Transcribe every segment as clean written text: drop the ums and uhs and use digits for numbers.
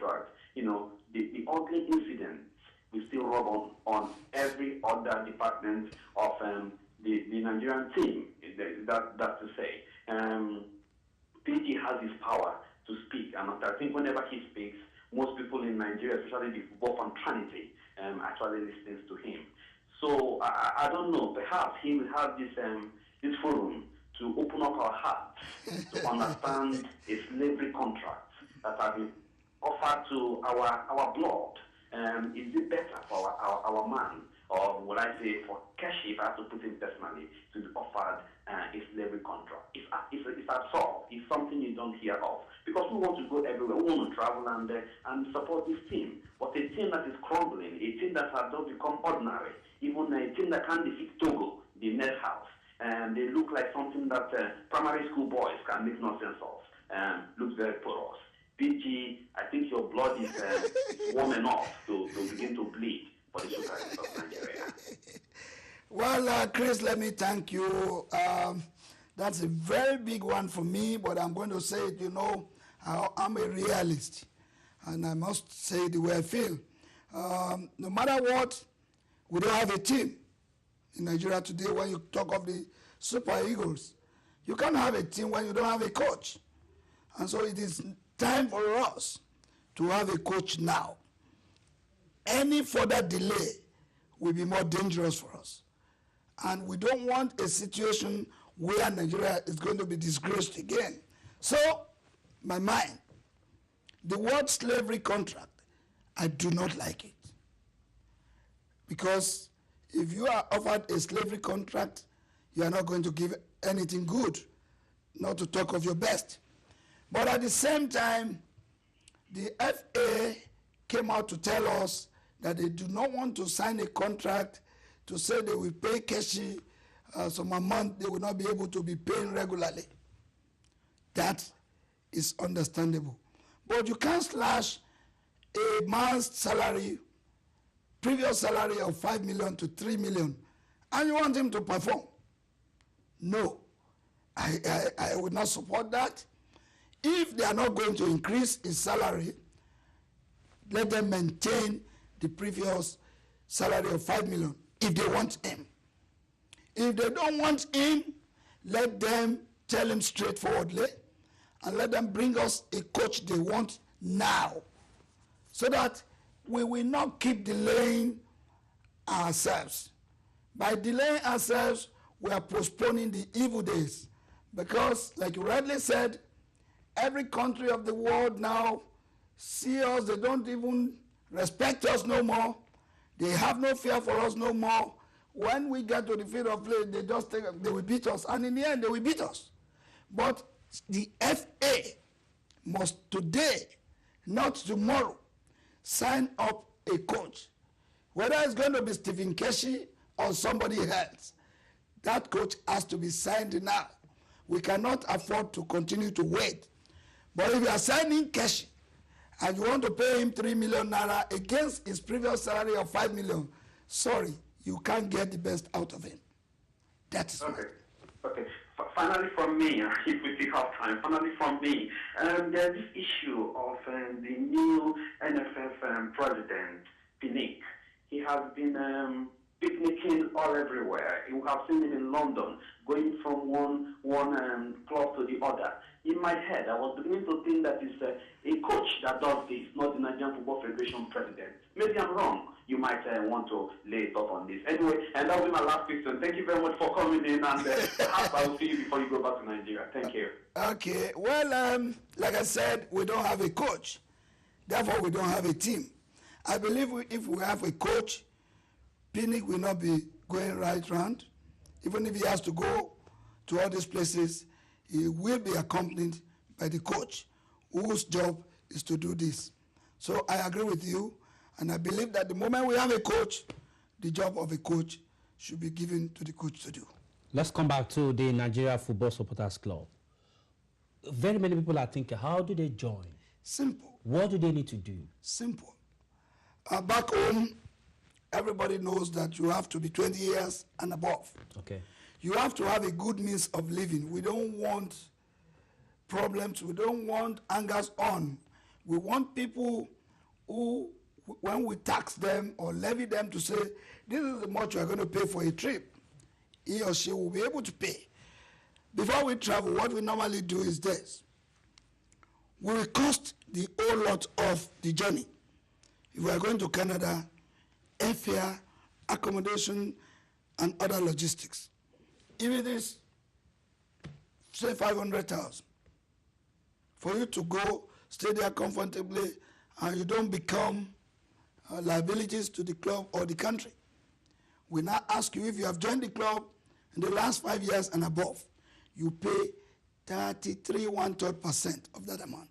contract, the ugly incidents will still rub on every other department of the Nigerian team. That's to say. PG has his power to speak, and I think whenever he speaks, most people in Nigeria, especially the football fraternity, actually listens to him. So I don't know. Perhaps he will have this forum to open up our hearts to understand a slavery contract that has been offered to our blood. Is it better for our man, or would I say for Keshi, if I have to put it personally, to be offered a slavery contract? It's absurd. It's something you don't hear of. Because we want to go everywhere. We want to travel and support this team. But a team that is crumbling, a team that has not become ordinary, even a team that can't defeat Togo, the net house, and they look like something that primary school boys can make nonsense of. Looks very porous. PG, I think your blood is warm enough to begin to bleed for the Super Eagles of Nigeria. Well, Chris, let me thank you. That's a very big one for me, but I'm going to say it, I'm a realist, and I must say the way I feel. No matter what, we don't have a team in Nigeria today. When you talk of the Super Eagles, you can't have a team when you don't have a coach. And so it is time for us to have a coach now. Any further delay will be more dangerous for us. And we don't want a situation where Nigeria is going to be disgraced again. So, my mind, the word slavery contract, I do not like it. Because if you are offered a slavery contract, you are not going to give anything good, not to talk of your best. But at the same time, the FA came out to tell us that they do not want to sign a contract to say they will pay Keshi some amount they will not be able to be paying regularly. That is understandable. But you can't slash a man's salary, previous salary of 5 million to 3 million, and you want him to perform. No, I would not support that. If they are not going to increase his salary, let them maintain the previous salary of 5 million if they want him. If they don't want him, let them tell him straightforwardly and let them bring us a coach they want now, so that we will not keep delaying ourselves. By delaying ourselves, we are postponing the evil days, because, like you rightly said, every country of the world now see us, they don't even respect us no more. They have no fear for us no more. When we get to the field of play, they just think they will beat us, and in the end, they will beat us. But the FA must today, not tomorrow, sign up a coach. Whether it's going to be Stephen Keshi or somebody else, that coach has to be signed now. We cannot afford to continue to wait. But if you are signing Keshi and you want to pay him 3 million naira against his previous salary of 5 million, sorry, you can't get the best out of him. That is okay. Okay. Finally, from me, if we still have time, finally from me, there's this issue of the new NFF president, Pinnick. He has been picnicking all everywhere. You have seen him in London, going from one club to the other. In my head, I was beginning to think that it's a coach that does this, not the Nigerian Football Federation president. Maybe I'm wrong. You might want to lay it up on this. Anyway, and that will be my last question. Thank you very much for coming in, and perhaps I will see you before you go back to Nigeria. Thank you. Okay. Well, like I said, we don't have a coach. Therefore, we don't have a team. I believe if we have a coach, Pinnick will not be going right round. Even if he has to go to all these places, he will be accompanied by the coach, whose job is to do this. So I agree with you, and I believe that the moment we have a coach, the job of a coach should be given to the coach to do. Let's come back to the Nigeria Football Supporters Club. Very many people are thinking, how do they join? Simple. What do they need to do? Simple. Back home, everybody knows that you have to be 20 years and above. Okay. You have to have a good means of living. We don't want problems. We don't want hangers on. We want people who, when we tax them or levy them, to say, this is how much you are going to pay for a trip. He or she will be able to pay. Before we travel, what we normally do is this. We will cost the whole lot of the journey. If we are going to Canada, airfare, accommodation, and other logistics. If it is, say, 500,000, for you to go, stay there comfortably, and you don't become liabilities to the club or the country. We now ask you, if you have joined the club in the last 5 years and above, you pay 33 1/3% of that amount.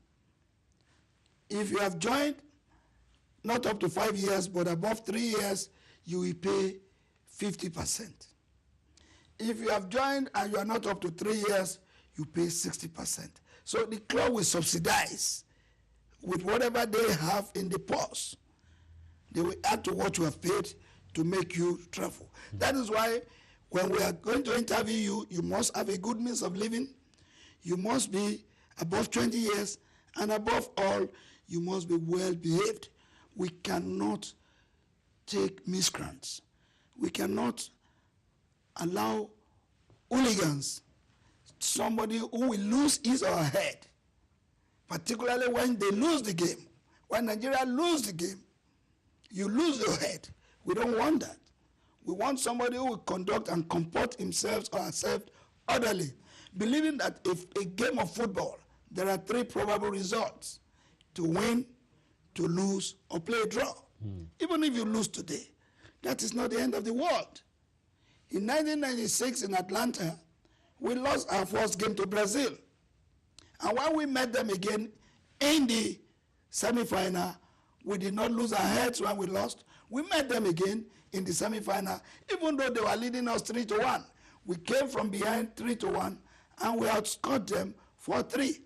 If you have joined not up to 5 years, but above 3 years, you will pay 50%. If you have joined and you are not up to 3 years, you pay 60%. So the club will subsidize with whatever they have in the purse. They will add to what you have paid to make you travel. That is why when we are going to interview you, you must have a good means of living. You must be above 20 years, and above all, you must be well behaved. We cannot take miscreants. We cannot allow hooligans, somebody who will lose his or her head, particularly when they lose the game. When Nigeria lose the game, you lose your head. We don't want that. We want somebody who will conduct and comport himself or herself orderly, believing that if a game of football, there are 3 probable results: to win, to lose, or play a draw. Even if you lose today, that is not the end of the world. In 1996 in Atlanta, we lost our first game to Brazil. And when we met them again in the semi-final, we did not lose our heads when we lost. We met them again in the semi-final, even though they were leading us 3-1. We came from behind 3-1, and we outscored them 4-3.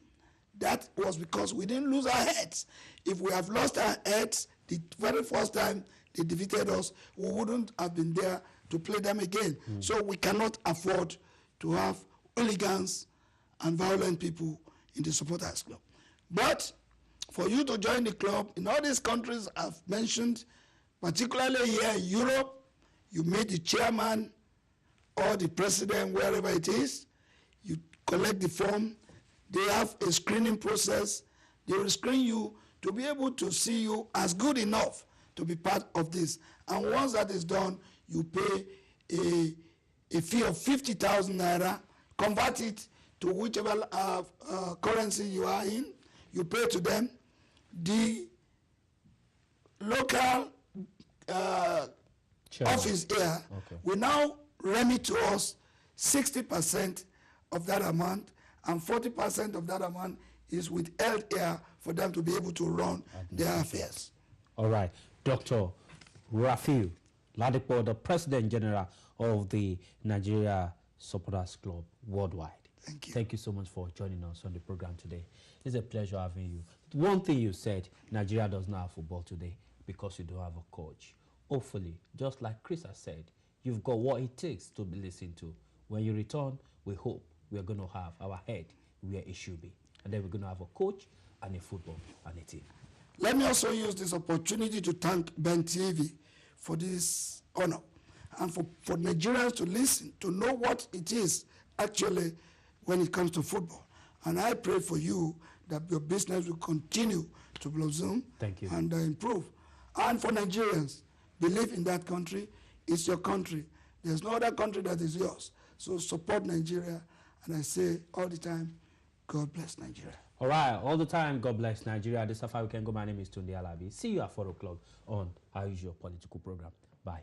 That was because we didn't lose our heads. If we have lost our heads the very first time they defeated us, we wouldn't have been there to play them again. So we cannot afford to have hooligans and violent people in the supporters club. But for you to join the club, in all these countries I've mentioned, particularly here in Europe, you meet the chairman or the president, wherever it is, you collect the form, they have a screening process, they will screen you to be able to see you as good enough to be part of this. And once that is done, you pay a fee of 50,000 naira, convert it to whichever currency you are in, you pay to them. The local office here will now remit to us 60% of that amount, and 40% of that amount is withheld here for them to be able to run their affairs. All right. Dr. Rafiu Pt2, the President General of the Nigeria Supporters Club Worldwide. Thank you. Thank you so much for joining us on the program today. It's a pleasure having you. One thing you said, Nigeria does not have football today because you don't have a coach. Hopefully, just like Chris has said, you've got what it takes to be listened to. When you return, we hope we are going to have our head where it should be. And then we're going to have a coach and a football and a team. Let me also use this opportunity to thank Ben TV for this honor, and for Nigerians to listen, to know what it is actually when it comes to football. And I pray for you that your business will continue to blossom. Thank you. And improve. And for Nigerians, believe in that country. It's your country. There's no other country that is yours. So support Nigeria. And I say all the time, God bless Nigeria. All right, all the time, God bless Nigeria. This is how we can go. My name is Tunde Alabi. See you at 4 o'clock on our usual political program. Bye.